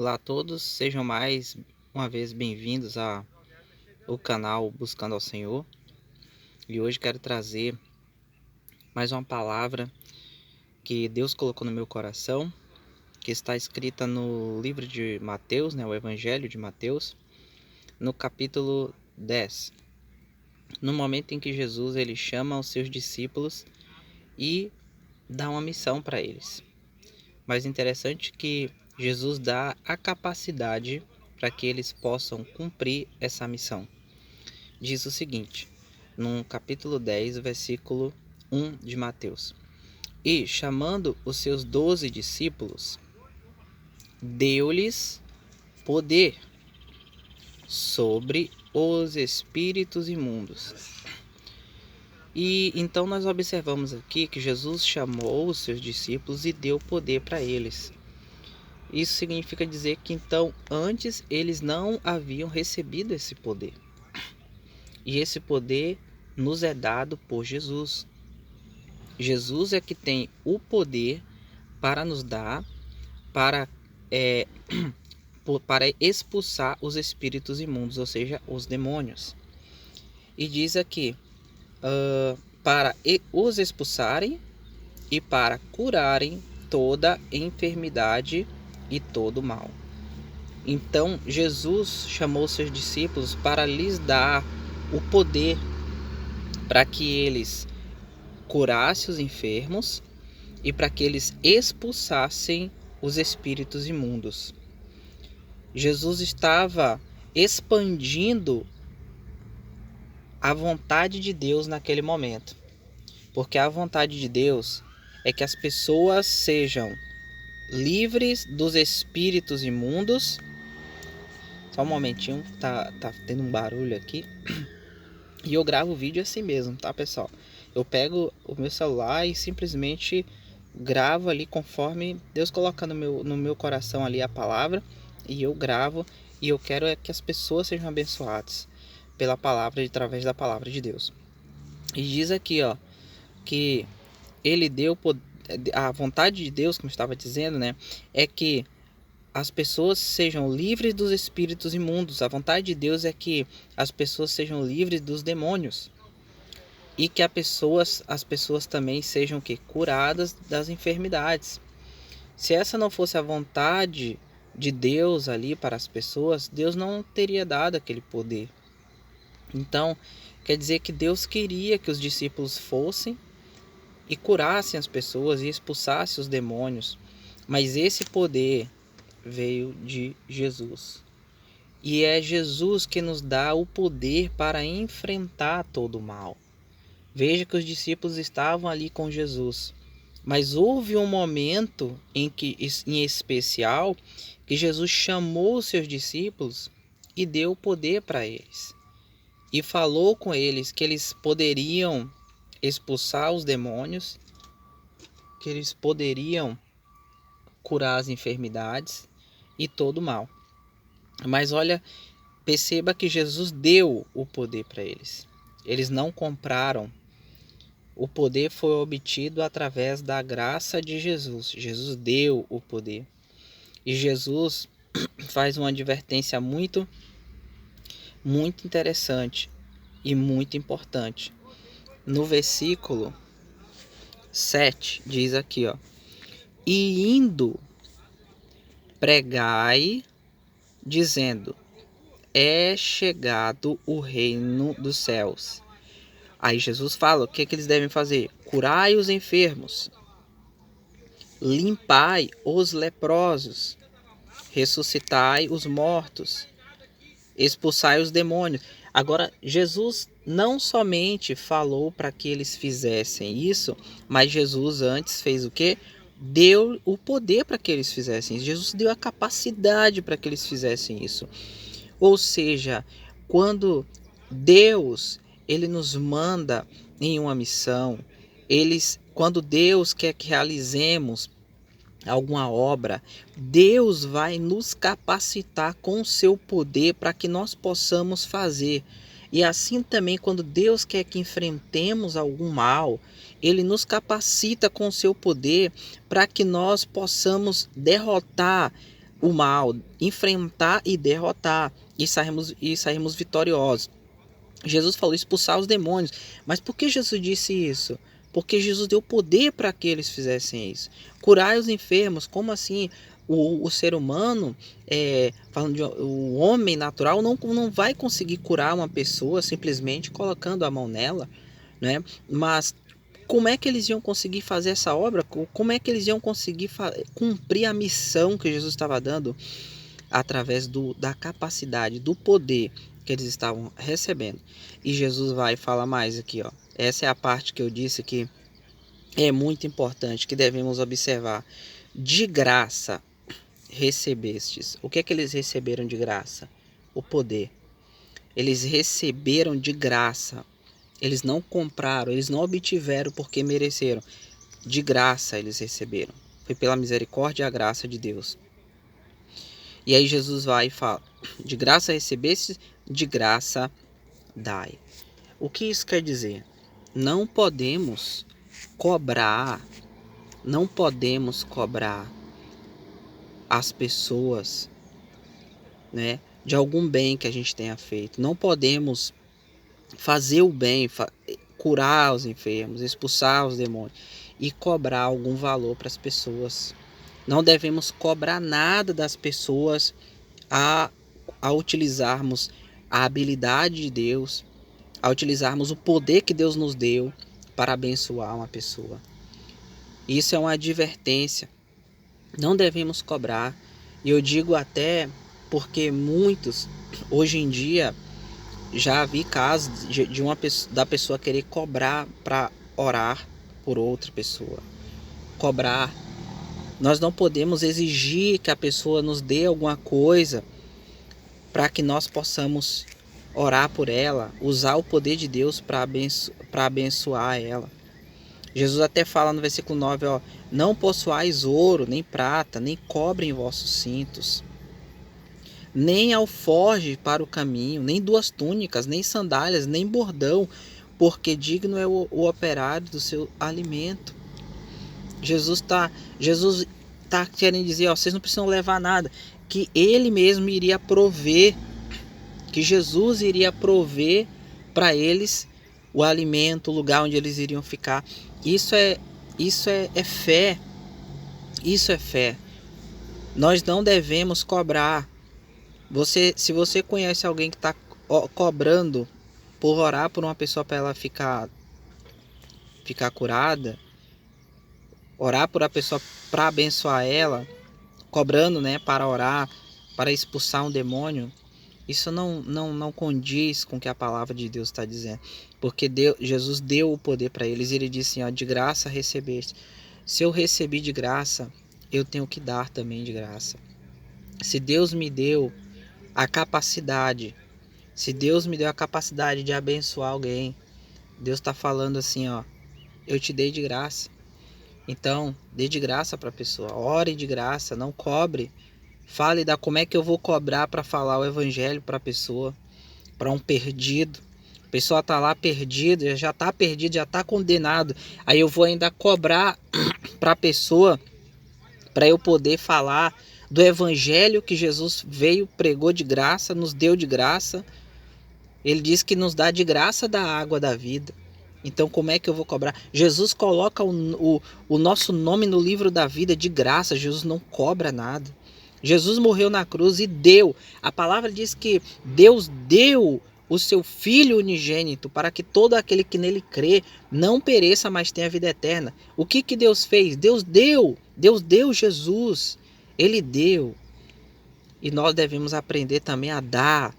Olá a todos, sejam mais uma vez bem-vindos ao canal Buscando ao Senhor. E hoje quero trazer mais uma palavra que Deus colocou no meu coração, que está escrita no livro de Mateus, o Evangelho de Mateus, no capítulo 10. No momento em que Jesus ele chama os seus discípulos e dá uma missão para eles. Mas interessante que Jesus dá a capacidade para que eles possam cumprir essa missão. Diz o seguinte, no capítulo 10, versículo 1 de Mateus: E, chamando os seus 12 discípulos, deu-lhes poder sobre os espíritos imundos. E então nós observamos aqui que Jesus chamou os seus discípulos e deu poder para eles. Isso significa dizer que então antes eles não haviam recebido esse poder. E esse poder nos é dado por Jesus. Jesus é que tem o poder para nos dar, para expulsar os espíritos imundos, ou seja, os demônios. E diz aqui, para os expulsarem e para curarem toda enfermidade e todo mal. Então Jesus chamou seus discípulos para lhes dar o poder para que eles curassem os enfermos e para que eles expulsassem os espíritos imundos. Jesus estava expandindo a vontade de Deus naquele momento, porque a vontade de Deus é que as pessoas sejam livres dos espíritos imundos. Só um momentinho, tá tendo um barulho aqui. E eu gravo o vídeo assim mesmo, tá, pessoal? Eu pego o meu celular e simplesmente gravo ali conforme Deus coloca no meu coração ali a palavra, e eu gravo, e eu quero que as pessoas sejam abençoadas pela palavra, através da palavra de Deus. E diz aqui, ó, que ele deu a vontade de Deus, como eu estava dizendo, é que as pessoas sejam livres dos espíritos imundos. A vontade de Deus é que as pessoas sejam livres dos demônios. E que as pessoas também sejam curadas das enfermidades. Se essa não fosse a vontade de Deus ali para as pessoas, Deus não teria dado aquele poder. Então, quer dizer que Deus queria que os discípulos fossem e curassem as pessoas e expulsassem os demônios. Mas esse poder veio de Jesus. E é Jesus que nos dá o poder para enfrentar todo o mal. Veja que os discípulos estavam ali com Jesus, mas houve um momento em especial, que Jesus chamou os seus discípulos e deu poder para eles. E falou com eles que eles poderiam expulsar os demônios, que eles poderiam curar as enfermidades e todo o mal. Mas olha, perceba que Jesus deu o poder para eles. Eles não compraram. O poder foi obtido através da graça de Jesus. Jesus deu o poder. E Jesus faz uma advertência muito interessante e muito importante. No versículo 7 diz aqui, ó: E indo, pregai, dizendo: É chegado o reino dos céus. Aí Jesus fala o que eles devem fazer: curai os enfermos, limpai os leprosos, ressuscitai os mortos, expulsai os demônios. Agora, Jesus não somente falou para que eles fizessem isso, mas Jesus antes fez o quê? Deu o poder para que eles fizessem isso. Jesus deu a capacidade para que eles fizessem isso. Ou seja, quando Deus ele nos manda em uma missão, quando Deus quer que realizemos alguma obra, Deus vai nos capacitar com o seu poder para que nós possamos fazer. E assim também, quando Deus quer que enfrentemos algum mal, Ele nos capacita com o seu poder para que nós possamos derrotar o mal, enfrentar e derrotar, e sairmos vitoriosos. Jesus falou expulsar os demônios. Mas por que Jesus disse isso? Porque Jesus deu poder para que eles fizessem isso. Curar os enfermos, como assim? O ser humano, falando de o homem natural, não vai conseguir curar uma pessoa simplesmente colocando a mão nela, né? Mas como é que eles iam conseguir fazer essa obra? Como é que eles iam conseguir cumprir a missão que Jesus estava dando? Através da capacidade, do poder que eles estavam recebendo. E Jesus vai falar mais aqui, ó. Essa é a parte que eu disse que é muito importante, que devemos observar. De graça recebestes. O que é que eles receberam de graça? O poder. Eles receberam de graça. Eles não compraram, eles não obtiveram porque mereceram. De graça eles receberam. Foi pela misericórdia e a graça de Deus. E aí Jesus vai e fala: de graça recebeste, de graça dai. O que isso quer dizer? Não podemos cobrar, não podemos cobrar as pessoas, né, de algum bem que a gente tenha feito. Não podemos fazer o bem, curar os enfermos, expulsar os demônios e cobrar algum valor para as pessoas. Não devemos cobrar nada das pessoas a utilizarmos a habilidade de Deus, a utilizarmos o poder que Deus nos deu para abençoar uma pessoa. Isso é uma advertência. Não devemos cobrar. E eu digo até porque muitos, hoje em dia, já vi casos da pessoa querer cobrar para orar por outra pessoa. Cobrar. Nós não podemos exigir que a pessoa nos dê alguma coisa para que nós possamos orar por ela, usar o poder de Deus para abençoar ela. Jesus até fala no versículo 9, ó, não possuais ouro, nem prata, nem cobre em vossos cintos, nem alforje para o caminho, nem 2 túnicas, nem sandálias, nem bordão, porque digno é o operário do seu alimento. Jesus tá querendo dizer, ó, vocês não precisam levar nada, que ele mesmo iria prover, que Jesus iria prover para eles o alimento, o lugar onde eles iriam ficar. Isso é fé. Isso é fé. Nós não devemos cobrar. Se você conhece alguém que está cobrando por orar por uma pessoa para ela ficar curada, orar por a pessoa para abençoar ela, cobrando, né, para orar, para expulsar um demônio, isso não condiz com o que a palavra de Deus está dizendo. Porque Jesus deu o poder para eles e ele disse assim, ó, de graça recebeste. Se eu recebi de graça, eu tenho que dar também de graça. Se Deus me deu a capacidade, de abençoar alguém, Deus está falando assim, ó, eu te dei de graça. Então, dê de graça para a pessoa, ore de graça, não cobre. Fale da como é que eu vou cobrar para falar o evangelho para a pessoa, para um perdido. A pessoa está lá perdida, já está perdido, já está condenado. Aí eu vou ainda cobrar para a pessoa, para eu poder falar do evangelho que Jesus veio, pregou de graça, nos deu de graça. Ele diz que nos dá de graça da água da vida. Então como é que eu vou cobrar? Jesus coloca o nosso nome no livro da vida de graça. Jesus não cobra nada. Jesus morreu na cruz e deu. A palavra diz que Deus deu o seu Filho unigênito para que todo aquele que nele crê não pereça, mas tenha vida eterna. O que Deus fez? Deus deu Jesus. Ele deu. E nós devemos aprender também a dar,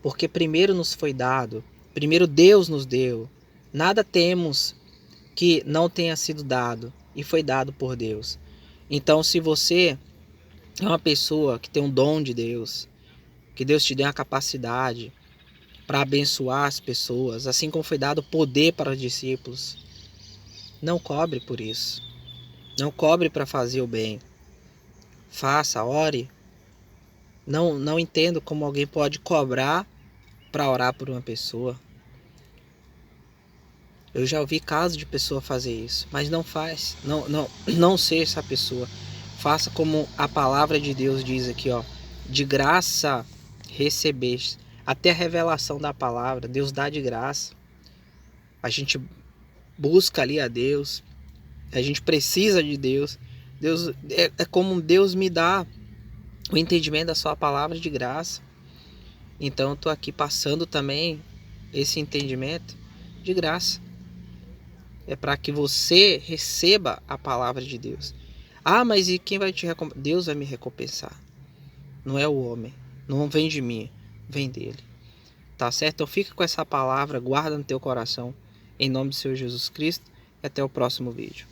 porque primeiro nos foi dado. Primeiro Deus nos deu. Nada temos que não tenha sido dado e foi dado por Deus. Então, se você é uma pessoa que tem um dom de Deus, que Deus te deu a capacidade para abençoar as pessoas, assim como foi dado poder para os discípulos, não cobre por isso. Não cobre para fazer o bem. Faça, ore. Não entendo como alguém pode cobrar para orar por uma pessoa. Eu já ouvi casos de pessoa fazer isso, mas não faz. Não seja essa pessoa. Faça como a palavra de Deus diz aqui, ó. De graça recebeste. Até a revelação da palavra, Deus dá de graça. A gente busca ali a Deus. A gente precisa de Deus. Deus é como Deus me dá o entendimento da sua palavra de graça. Então eu tô aqui passando também esse entendimento de graça. É para que você receba a palavra de Deus. Ah, mas e quem vai te recompensar? Deus vai me recompensar. Não é o homem. Não vem de mim, vem dele. Tá certo? Então fica com essa palavra, guarda no teu coração. Em nome do Senhor Jesus Cristo. E até o próximo vídeo.